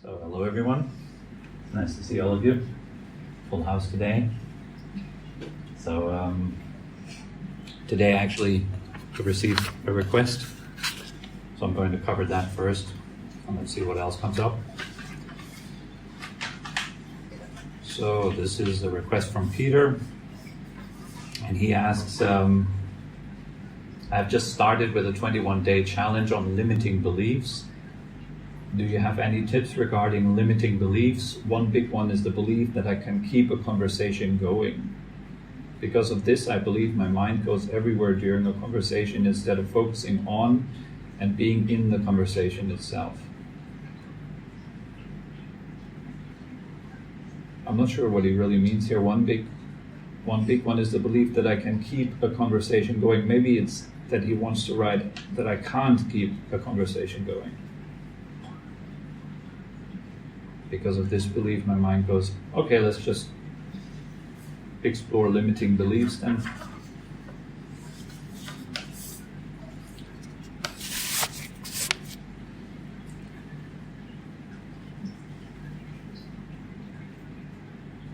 So hello everyone, nice to see all of you. Full house today. So today I actually received a request, so I'm going to cover that first and let's see what else comes up. So this is a request from Peter, and he asks, I've just started with a 21-day challenge on limiting beliefs. Do you have any tips regarding limiting beliefs? One big one is the belief that I can keep a conversation going. Because of this, I believe my mind goes everywhere during a conversation instead of focusing on and being in the conversation itself. I'm not sure what he really means here. One big one is the belief that I can keep a conversation going. Maybe it's that he wants to write that I can't keep a conversation going. Because of this belief, my mind goes, okay, let's just explore limiting beliefs then.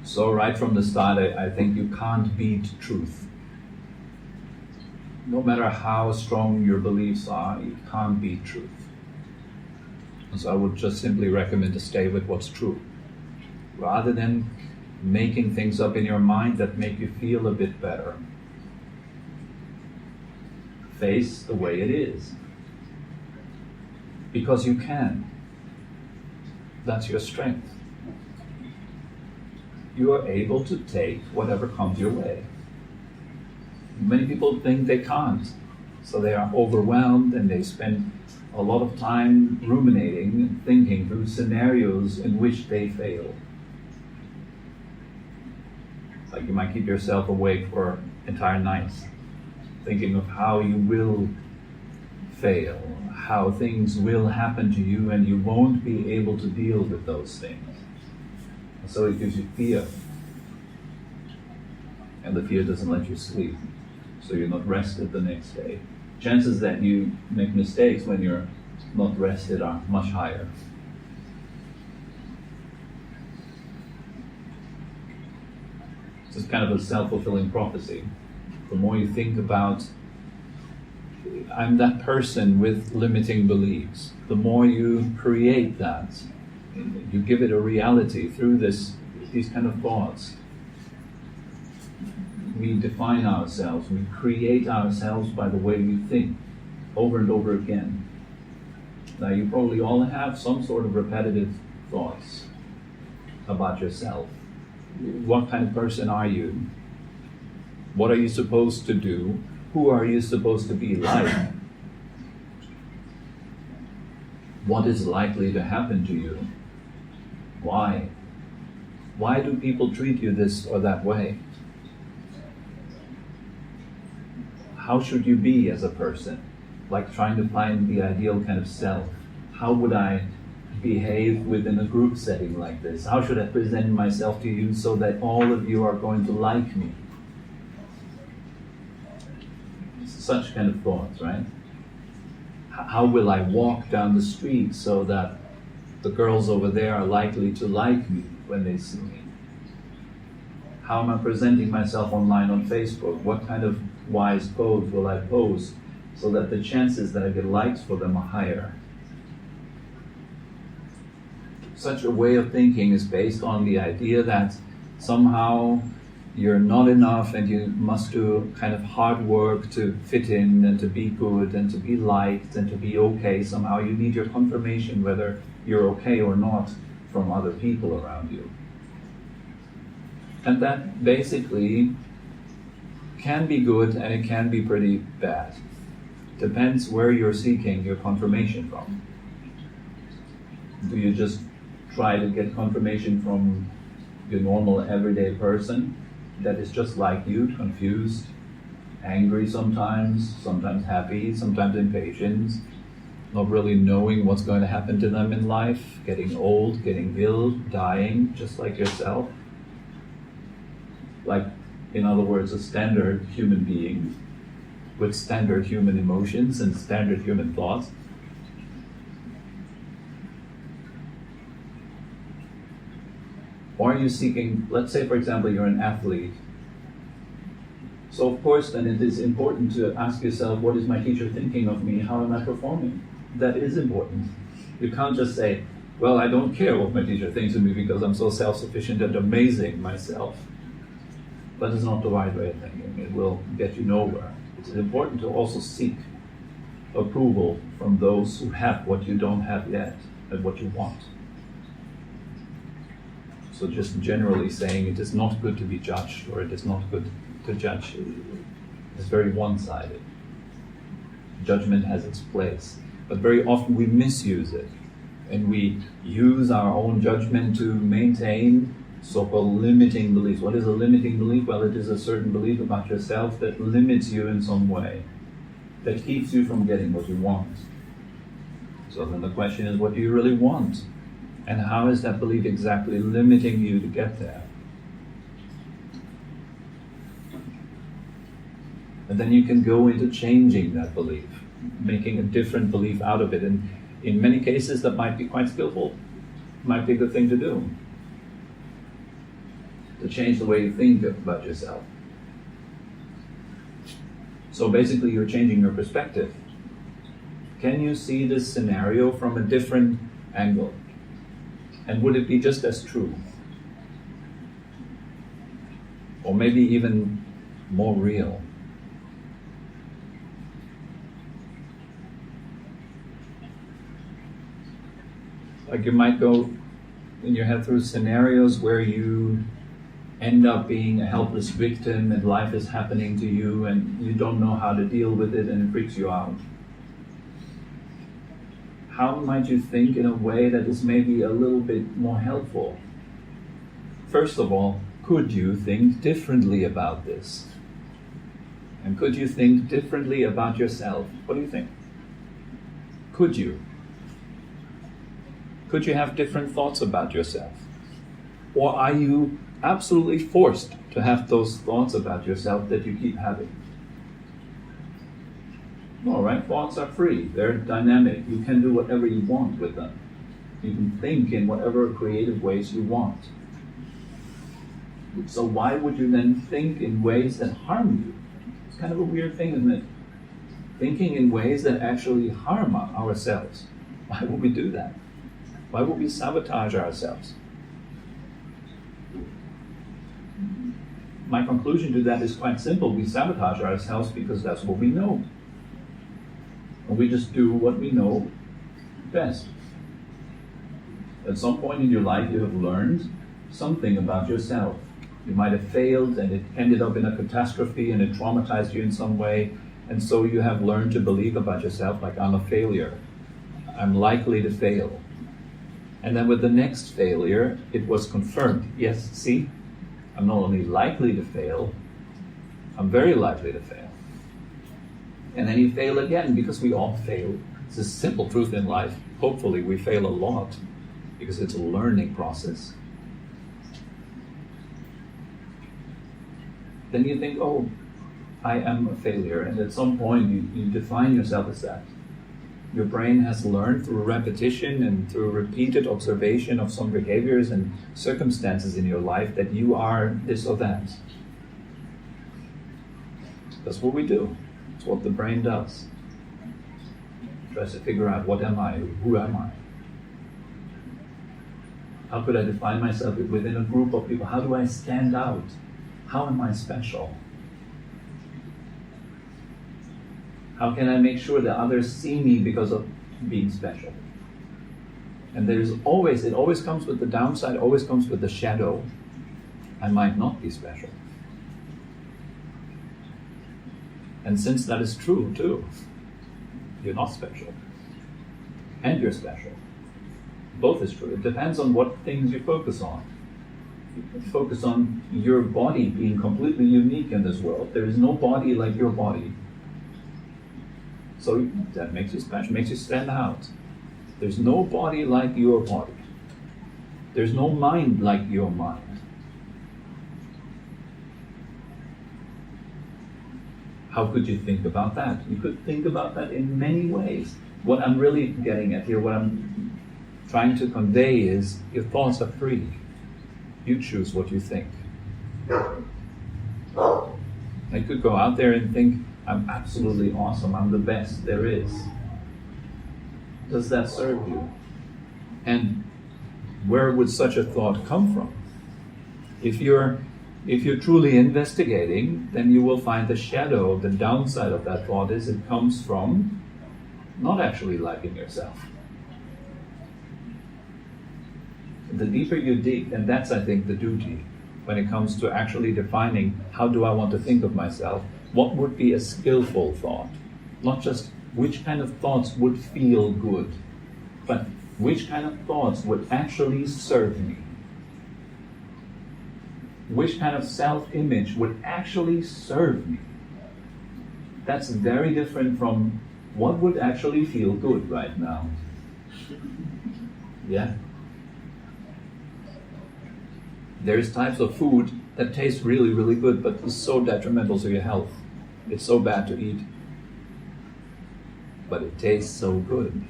So right from the start, I think you can't beat truth. No matter how strong your beliefs are, you can't beat truth. So I would just simply recommend to stay with what's true, rather than making things up in your mind that make you feel a bit better. Face the way it is. Because you can. That's your strength. You are able to take whatever comes your way. Many people think they can't, so they are overwhelmed and they spend a lot of time ruminating and thinking through scenarios in which they fail. Like you might keep yourself awake for entire nights, thinking of how you will fail, how things will happen to you and you won't be able to deal with those things. And so it gives you fear. And the fear doesn't let you sleep, so you're not rested the next day. Chances that you make mistakes when you're not rested are much higher. It's kind of a self-fulfilling prophecy. The more you think about, I'm that person with limiting beliefs, the more you create that, you give it a reality through these kind of thoughts. We define ourselves, we create ourselves by the way we think, over and over again. Now you probably all have some sort of repetitive thoughts about yourself. What kind of person are you? What are you supposed to do? Who are you supposed to be like? What is likely to happen to you? Why? Why do people treat you this or that way? How should you be as a person? Like trying to find the ideal kind of self. How would I behave within a group setting like this? How should I present myself to you so that all of you are going to like me? Such kind of thoughts, right? How will I walk down the street so that the girls over there are likely to like me when they see me? How am I presenting myself online on Facebook? What kind of wise pose will I pose so that the chances that I get likes for them are higher? Such a way of thinking is based on the idea that somehow you're not enough and you must do kind of hard work to fit in and to be good and to be liked and to be okay. Somehow you need your confirmation whether you're okay or not from other people around you. And that basically can be good and it can be pretty bad. Depends where you're seeking your confirmation from. Do you just try to get confirmation from your normal everyday person that is just like you, confused, angry sometimes happy, sometimes impatient, not really knowing what's going to happen to them in life, getting old, getting ill, dying, just like yourself? Like, in other words, a standard human being with standard human emotions and standard human thoughts. Or are you seeking, let's say for example you're an athlete. So of course then it is important to ask yourself, what is my teacher thinking of me? How am I performing? That is important. You can't just say, well, I don't care what my teacher thinks of me because I'm so self-sufficient and amazing myself. That is not the right way of thinking. It will get you nowhere. It's important to also seek approval from those who have what you don't have yet and what you want. So just generally saying it is not good to be judged or it is not good to judge is very one-sided. Judgment has its place, but very often we misuse it and we use our own judgment to maintain so-called limiting beliefs. What is a limiting belief? Well, it is a certain belief about yourself that limits you in some way, that keeps you from getting what you want. So then the question is, what do you really want? And how is that belief exactly limiting you to get there? And then you can go into changing that belief, making a different belief out of it. And in many cases that might be quite skillful, might be a good thing to do. To change the way you think about yourself. So basically you're changing your perspective. Can you see this scenario from a different angle? And would it be just as true? Or maybe even more real? Like you might go in your head through scenarios where you end up being a helpless victim and life is happening to you and you don't know how to deal with it and it freaks you out. How might you think in a way that is maybe a little bit more helpful? First of all, could you think differently about this? And could you think differently about yourself? What do you think? Could you? Could you have different thoughts about yourself? Or are you absolutely forced to have those thoughts about yourself that you keep having? All right, thoughts are free. They're dynamic. You can do whatever you want with them. You can think in whatever creative ways you want. So why would you then think in ways that harm you? It's kind of a weird thing, isn't it? Thinking in ways that actually harm ourselves. Why would we do that? Why would we sabotage ourselves? My conclusion to that is quite simple. We sabotage ourselves because that's what we know. And we just do what we know best. At some point in your life, you have learned something about yourself. You might have failed and it ended up in a catastrophe and it traumatized you in some way. And so you have learned to believe about yourself like, I'm a failure. I'm likely to fail. And then with the next failure, it was confirmed. Yes, see, I'm not only likely to fail, I'm very likely to fail. And then you fail again, because we all fail. It's a simple truth in life. Hopefully we fail a lot, because it's a learning process. Then you think, oh, I am a failure. And at some point you define yourself as that. Your brain has learned through repetition and through repeated observation of some behaviors and circumstances in your life that you are this or that. That's what we do. It's what the brain does. It tries to figure out, what am I? Who am I? How could I define myself within a group of people? How do I stand out? How am I special? How can I make sure that others see me because of being special? And it always comes with the downside, always comes with the shadow. I might not be special. And since that is true too, you're not special. And you're special. Both is true. It depends on what things you focus on. You focus on your body being completely unique in this world. There is no body like your body. So that makes you special, makes you stand out. There's no body like your body. There's no mind like your mind. How could you think about that? You could think about that in many ways. What I'm really getting at here, what I'm trying to convey is, your thoughts are free. You choose what you think. I could go out there and think, I'm absolutely awesome, I'm the best there is. Does that serve you? And where would such a thought come from? If you're truly investigating, then you will find the shadow, the downside of that thought is it comes from not actually liking yourself. The deeper you dig, and that's, I think, the duty when it comes to actually defining how do I want to think of myself, what would be a skillful thought? Not just which kind of thoughts would feel good, but which kind of thoughts would actually serve me? Which kind of self-image would actually serve me? That's very different from what would actually feel good right now. Yeah? There's types of food that taste really, really good, but is so detrimental to your health. It's so bad to eat. But it tastes so good.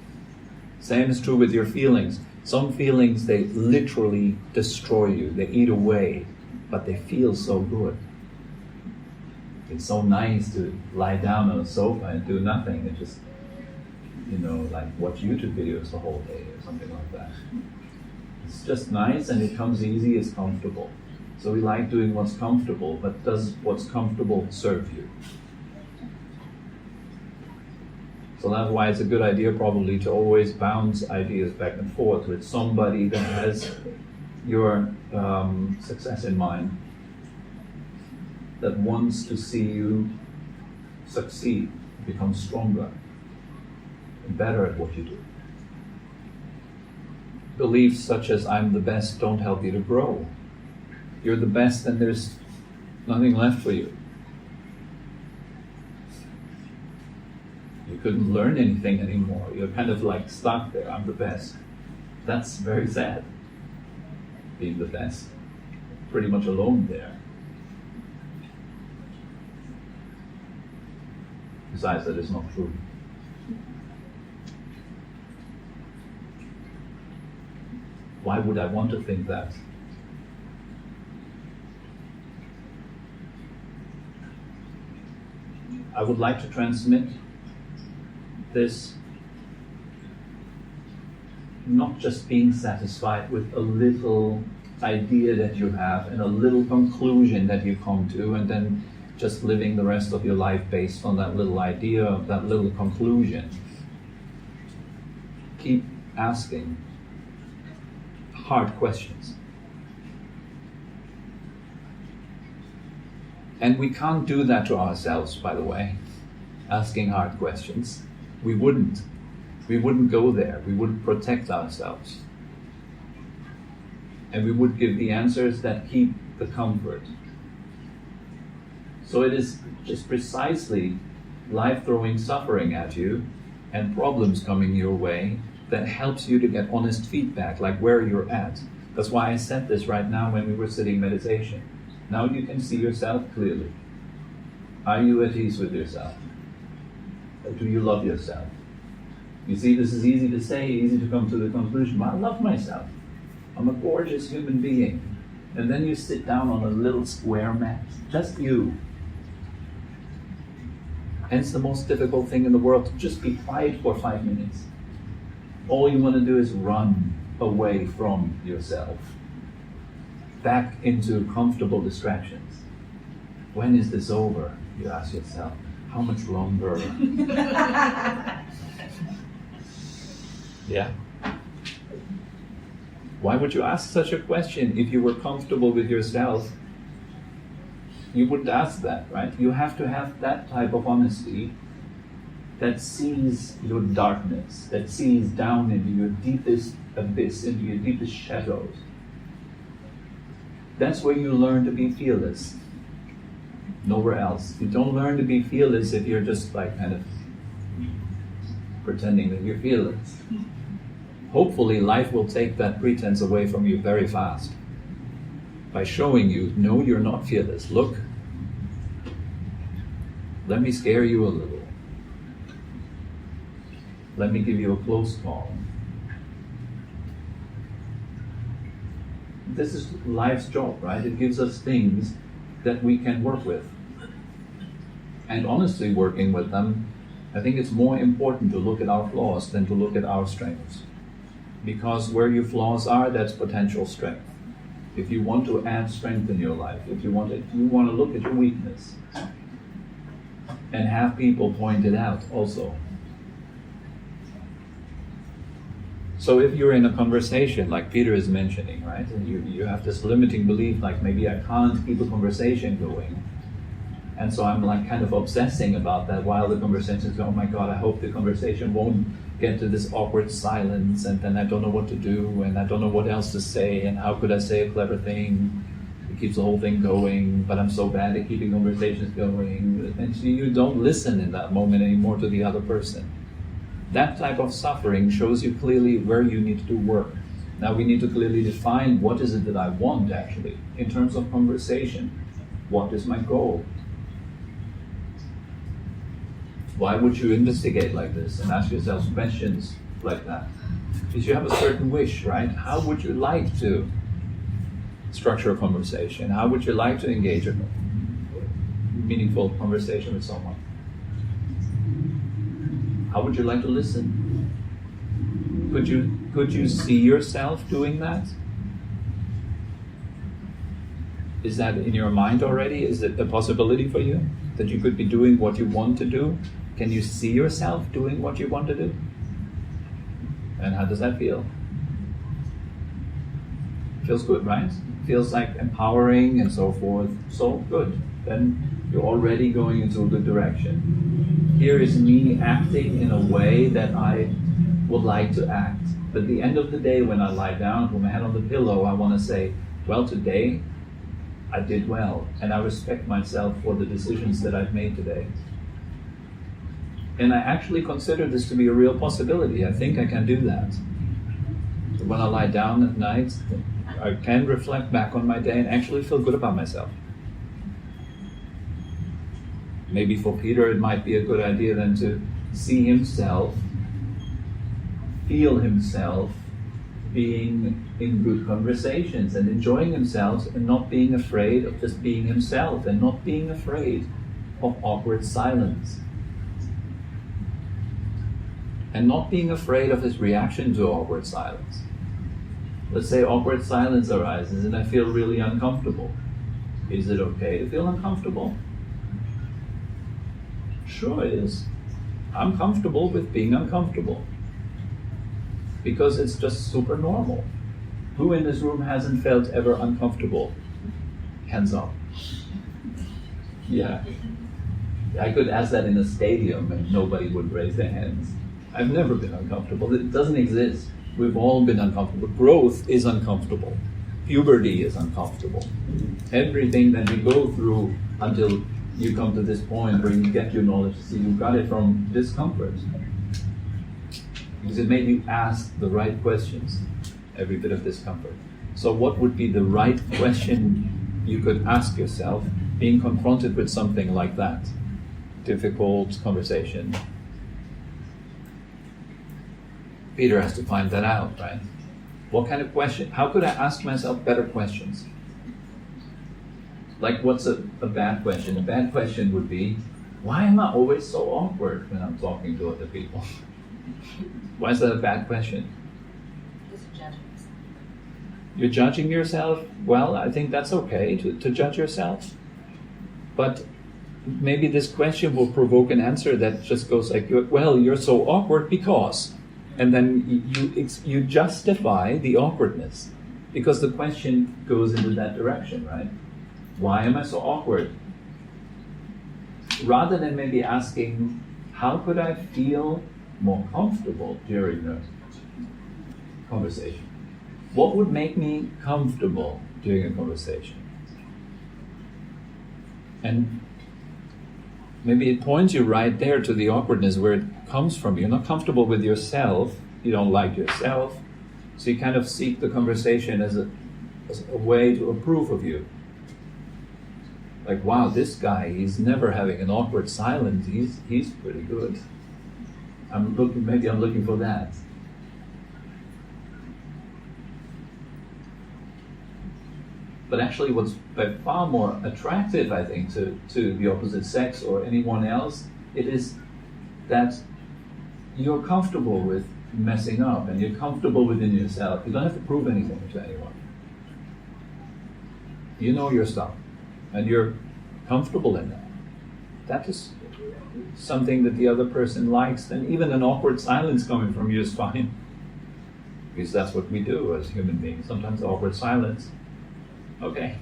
Same is true with your feelings. Some feelings, they literally destroy you. They eat away, but they feel so good. It's so nice to lie down on a sofa and do nothing and just, like watch YouTube videos the whole day or something like that. It's just nice and it comes easy, it's comfortable. So we like doing what's comfortable, but does what's comfortable serve you? So that's why it's a good idea probably to always bounce ideas back and forth with somebody that has your success in mind, that wants to see you succeed, become stronger and better at what you do. Beliefs such as I'm the best don't help you to grow. You're the best and there's nothing left for you. You couldn't learn anything anymore. You're kind of like stuck there. I'm the best. That's very sad. Being the best. Pretty much alone there. Besides, that is not true. Why would I want to think that? I would like to transmit this not just being satisfied with a little idea that you have and a little conclusion that you come to and then just living the rest of your life based on that little idea, that little conclusion. Keep asking hard questions. And we can't do that to ourselves, by the way, asking hard questions. We wouldn't go there. We wouldn't protect ourselves. And we would give the answers that keep the comfort. So it is just precisely life throwing suffering at you and problems coming your way that helps you to get honest feedback, like where you're at. That's why I said this right now when we were sitting meditation. Now you can see yourself clearly. Are you at ease with yourself? Do you love yourself? You see, this is easy to say, easy to come to the conclusion, but I love myself. I'm a gorgeous human being. And then you sit down on a little square mat, just you. And it's the most difficult thing in the world to just be quiet for 5 minutes. All you want to do is run away from yourself, back into comfortable distractions. When is this over? You ask yourself. How much longer? Yeah. Why would you ask such a question if you were comfortable with yourself? You wouldn't ask that, right? You have to have that type of honesty that sees your darkness, that sees down into your deepest abyss, into your deepest shadows. That's where you learn to be fearless. Nowhere else. You don't learn to be fearless if you're just like kind of pretending that you're fearless. Hopefully life will take that pretense away from you very fast by showing you, no, you're not fearless. Look, let me scare you a little. Let me give you a close call. this is life's job, right? It gives us things that we can work with. And honestly, working with them, I think it's more important to look at our flaws than to look at our strengths. Because where your flaws are, that's potential strength. If you want to add strength in your life, if you want to look at your weakness and have people point it out also. So if you're in a conversation, like Peter is mentioning, right, and you have this limiting belief, like maybe I can't keep a conversation going, and so I'm like kind of obsessing about that while the conversation is going, oh my God, I hope the conversation won't get to this awkward silence, and then I don't know what to do, and I don't know what else to say, and how could I say a clever thing? It keeps the whole thing going, but I'm so bad at keeping conversations going. And you don't listen in that moment anymore to the other person. That type of suffering shows you clearly where you need to do work. Now we need to clearly define what is it that I want actually, in terms of conversation. What is my goal? Why would you investigate like this and ask yourself questions like that? Because you have a certain wish, right? How would you like to structure a conversation? How would you like to engage in a meaningful conversation with someone? How would you like to listen? Could you see yourself doing that? Is that in your mind already? Is it a possibility for you that you could be doing what you want to do? Can you see yourself doing what you want to do? And how does that feel? Feels good, right? Feels like empowering and so forth. So good. Then you're already going into a good direction. Here is me acting in a way that I would like to act. But at the end of the day, when I lie down, put my head on the pillow, I want to say, well, today I did well, and I respect myself for the decisions that I've made today. And I actually consider this to be a real possibility. I think I can do that. So when I lie down at night, I can reflect back on my day and actually feel good about myself. Maybe for Peter it might be a good idea then to see himself, feel himself being in good conversations and enjoying himself and not being afraid of just being himself and not being afraid of awkward silence. And not being afraid of his reaction to awkward silence. Let's say awkward silence arises and I feel really uncomfortable. Is it okay to feel uncomfortable? Sure it is. I'm comfortable with being uncomfortable. Because it's just super normal. Who in this room hasn't felt ever uncomfortable? Hands up. Yeah. I could ask that in a stadium and nobody would raise their hands. I've never been uncomfortable. It doesn't exist. We've all been uncomfortable. Growth is uncomfortable. Puberty is uncomfortable. Everything that we go through until you come to this point where you get your knowledge, see you got it from discomfort. Because it made you ask the right questions, every bit of discomfort. So what would be the right question you could ask yourself being confronted with something like that? Difficult conversation. Peter has to find that out, right? What kind of question? How could I ask myself better questions? Like, what's a bad question? A bad question would be, why am I always so awkward when I'm talking to other people? Why is that a bad question? Because you're judging yourself. You're judging yourself? Well, I think that's okay to judge yourself. But maybe this question will provoke an answer that just goes like, well, you're so awkward because... And then you justify the awkwardness because the question goes into that direction, right? Why am I so awkward? Rather than maybe asking, how could I feel more comfortable during the conversation? What would make me comfortable during a conversation? And maybe it points you right there to the awkwardness where it comes from. You're not comfortable with yourself. You don't like yourself. So you kind of seek the conversation as a way to approve of you. Like, wow, this guy, he's never having an awkward silence. He's pretty good. Maybe I'm looking for that. But actually what's by far more attractive, I think, to the opposite sex or anyone else, it is that you're comfortable with messing up and you're comfortable within yourself. You don't have to prove anything to anyone. You know your stuff and you're comfortable in that. That is something that the other person likes. Then even an awkward silence coming from you is fine. Because that's what we do as human beings. Sometimes awkward silence. Okay.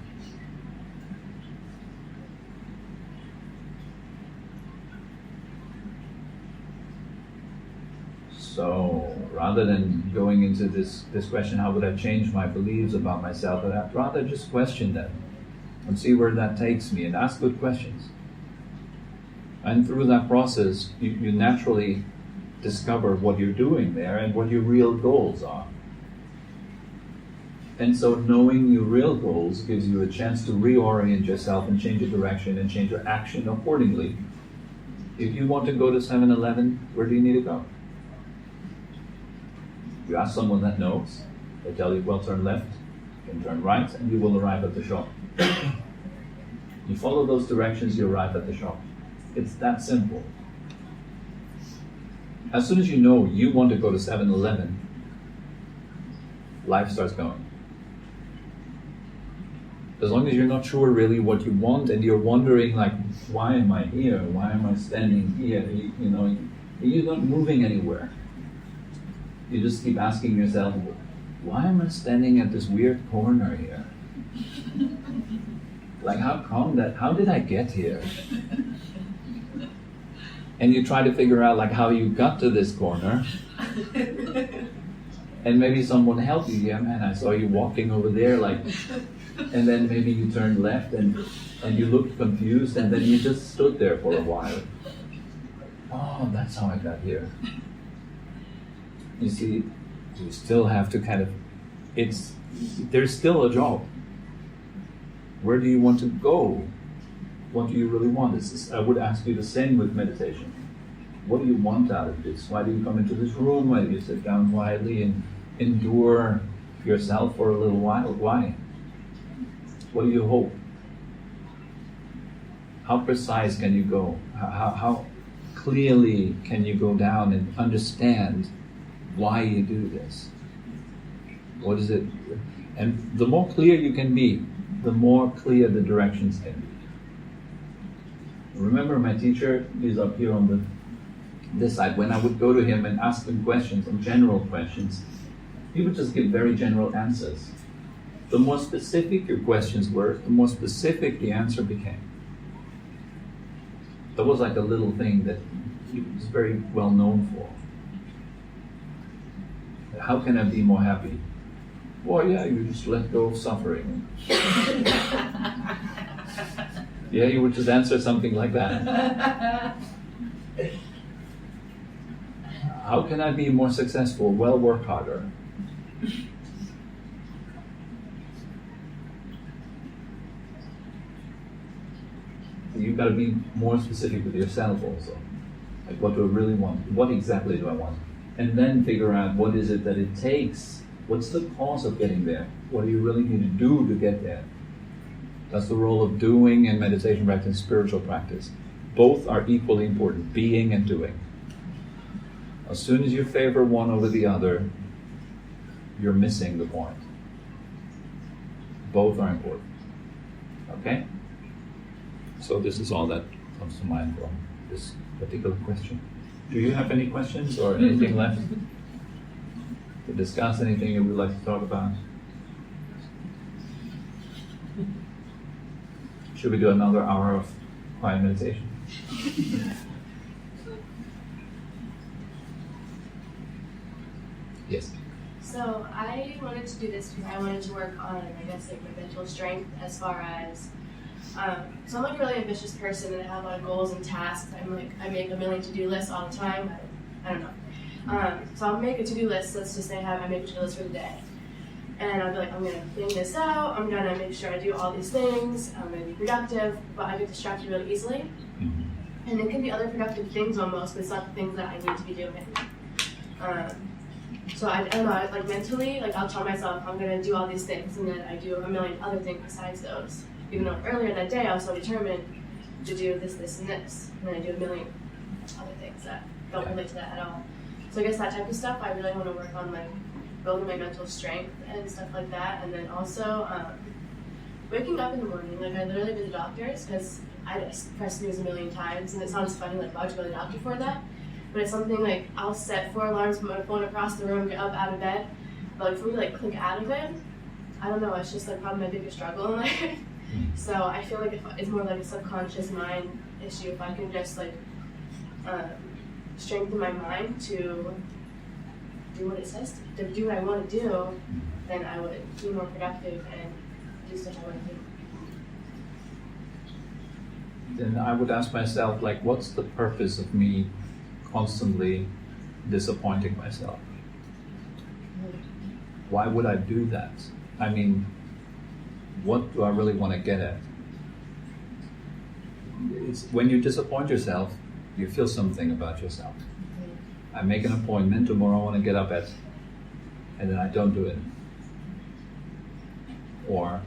So rather than going into this question, how would I change my beliefs about myself, I'd rather just question them and see where that takes me and ask good questions. And through that process, you naturally discover what you're doing there and what your real goals are. And so knowing your real goals gives you a chance to reorient yourself and change your direction and change your action accordingly. If you want to go to 7-Eleven, where do you need to go? You ask someone that knows, they tell you, well, turn left, then turn right, and you will arrive at the shop. You follow those directions, you arrive at the shop. It's that simple. As soon as you know you want to go to 7-Eleven, life starts going. As long as you're not sure really what you want and you're wondering like, why am I here? Why am I standing here? You're not moving anywhere. You just keep asking yourself, why am I standing at this weird corner here? Like how did I get here? And you try to figure out like how you got to this corner. And maybe someone helped you. Yeah, man, I saw you walking over there like, and then maybe you turned left and you looked confused and then you just stood there for a while. Oh, that's how I got here. You see, you still have to there's still a job. Where do you want to go? What do you really want? I would ask you the same with meditation. What do you want out of this? Why do you come into this room? Why do you sit down quietly and endure yourself for a little while? Why? What do you hope? How precise can you go? How clearly can you go down and understand why you do this? What is it? And the more clear you can be, the more clear the directions can be. Remember my teacher is up here on this side. When I would go to him and ask him questions, and general questions, he would just give very general answers. The more specific your questions were, the more specific the answer became. That was like a little thing that he was very well known for. How can I be more happy? Well, yeah, you just let go of suffering. Yeah, you would just answer something like that. How can I be more successful? Well, work harder. You've got to be more specific with yourself also. Like, what do I really want? What exactly do I want? And then figure out what is it that it takes. What's the cause of getting there? What do you really need to do to get there? That's the role of doing and meditation practice, spiritual practice. Both are equally important, being and doing. As soon as you favor one over the other, you're missing the point. Both are important. Okay? So this is all that comes to mind from this particular question. Do you have any questions or anything left to discuss? Anything you would like to talk about? Should we do another hour of quiet meditation? Yes. So I wanted to do this because I wanted to work on, I guess, like my mental strength as far as, so I'm like a really ambitious person and I have a lot of goals and tasks. I make a million to-do lists all the time. I don't know. So I'll make a to-do list. Let's just say I make a to-do list for the day. And I'll be like, I'm going to think this out. I'm going to make sure I do all these things. I'm going to be productive, but I get distracted really easily. And it can be other productive things almost, but it's not the things that I need to be doing. So I don't know, like mentally, like I'll tell myself I'm gonna do all these things, and then I do a million other things besides those. Even though earlier that day I was so determined to do this, this, and this, and then I do a million other things that don't relate to that at all. So I guess that type of stuff I really want to work on, like building my mental strength and stuff like that, and then also waking up in the morning. Like I literally visit doctors because I just press snooze a million times, and it sounds funny, like why would you go to the doctor for that? But it's something like I'll set 4 alarms, put my phone across the room, get up out of bed. But like for me to like click out of it, I don't know, it's just like probably my biggest struggle in life. So I feel like it's more like a subconscious mind issue. If I can just like strengthen my mind to do what it says to do what I want to do, then I would be more productive and do stuff I want to do. Then I would ask myself, like, what's the purpose of me constantly disappointing myself? Why would I do that? I mean, what do I really want to get at? It's when you disappoint yourself, you feel something about yourself. I make an appointment, tomorrow I want to get up at, and then I don't do it. Or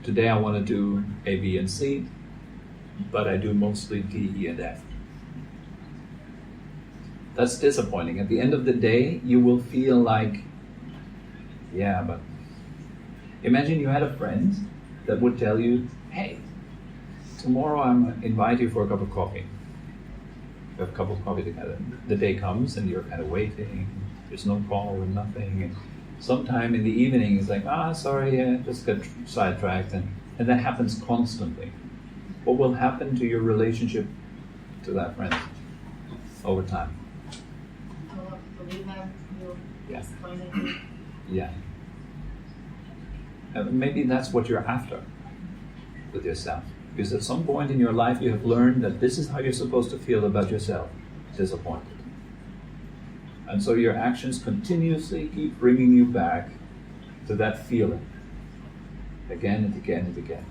today I want to do A, B, and C, but I do mostly D, E, and F. That's disappointing. At the end of the day, you will feel like, yeah, but imagine you had a friend that would tell you, hey, tomorrow I'm going to invite you for a cup of coffee. We have a cup of coffee together. The day comes and you're kind of waiting. There's no call or nothing. And sometime in the evening, it's like, sorry, just got sidetracked. And that happens constantly. What will happen to your relationship to that friend over time? I'll believe that you'll be disappointed. Yeah. Maybe that's what you're after with yourself. Because at some point in your life you have learned that this is how you're supposed to feel about yourself, disappointed. And so your actions continuously keep bringing you back to that feeling, again and again and again.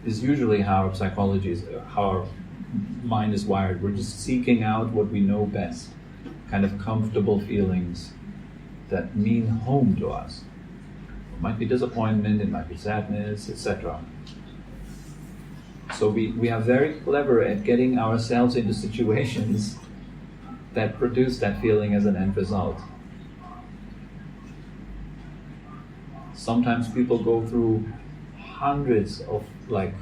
Is usually how our psychology is, how our mind is wired. We're just seeking out what we know best, kind of comfortable feelings that mean home to us. It might be disappointment, it might be sadness, etc. So we are very clever at getting ourselves into situations that produce that feeling as an end result. Sometimes people go through hundreds of like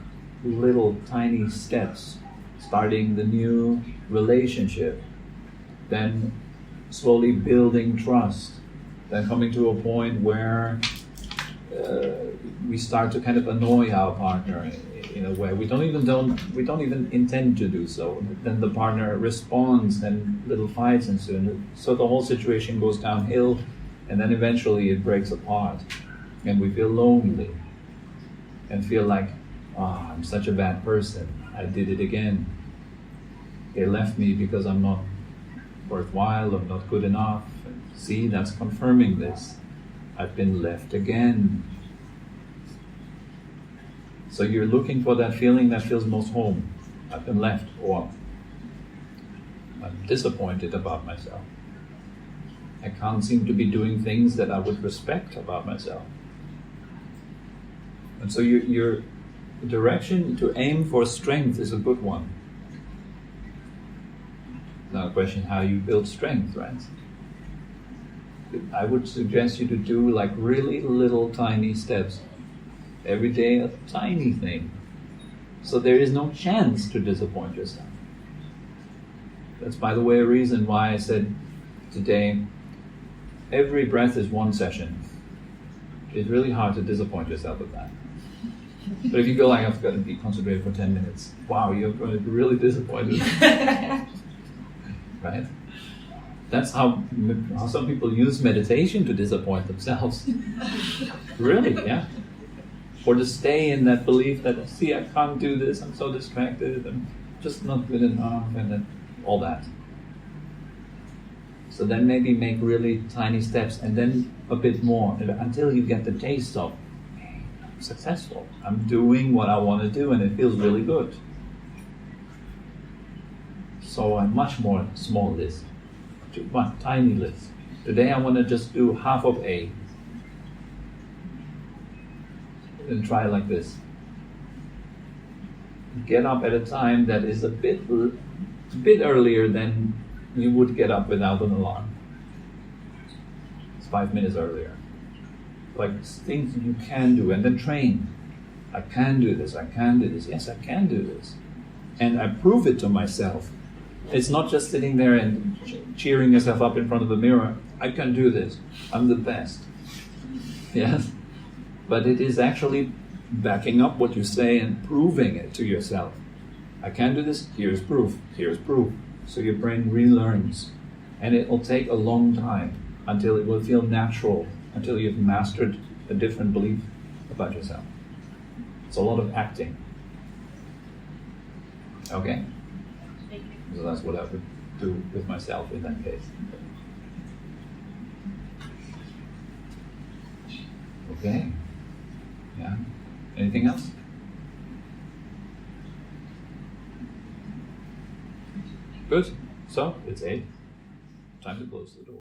little tiny steps, starting the new relationship, then slowly building trust, then coming to a point where we start to kind of annoy our partner in a way we don't even intend to do so. Then the partner responds, then little fights ensue, and so the whole situation goes downhill, and then eventually it breaks apart, and we feel lonely and feel like, I'm such a bad person. I did it again. They left me because I'm not worthwhile, I'm not good enough. See, that's confirming this. I've been left again. So you're looking for that feeling that feels most home. I've been left, or I'm disappointed about myself. I can't seem to be doing things that I would respect about myself. And so your direction to aim for strength is a good one. Now the question, how you build strength, right? I would suggest you to do like really little tiny steps. Every day a tiny thing. So there is no chance to disappoint yourself. That's, by the way, a reason why I said today, every breath is one session. It's really hard to disappoint yourself with that. But if you go like, I've got to be concentrated for 10 minutes, wow, you're going to be really disappointed. Right? That's how some people use meditation to disappoint themselves. Really, yeah. Or to stay in that belief that, see, I can't do this, I'm so distracted, I'm just not good enough, and then all that. So then maybe make really tiny steps, and then a bit more, until you get the taste of, hey, I'm successful. I'm doing what I want to do, and it feels really good. So a much more small list. One tiny list. Today I want to just do half of A. And try like this. Get up at a time that is a bit earlier than you would get up without an alarm. It's 5 minutes earlier. Like things you can do, and then train. I can do this, I can do this, yes, I can do this. And I prove it to myself. It's not just sitting there and cheering yourself up in front of the mirror. I can do this, I'm the best. Yes? But it is actually backing up what you say and proving it to yourself. I can do this, here's proof, here's proof. So your brain relearns. And it will take a long time until it will feel natural, until you've mastered a different belief about yourself. It's a lot of acting. Okay? Thank you. So that's what I would do with myself in that case. Okay. Yeah. Anything else? Good. So, it's 8. Time to close the door.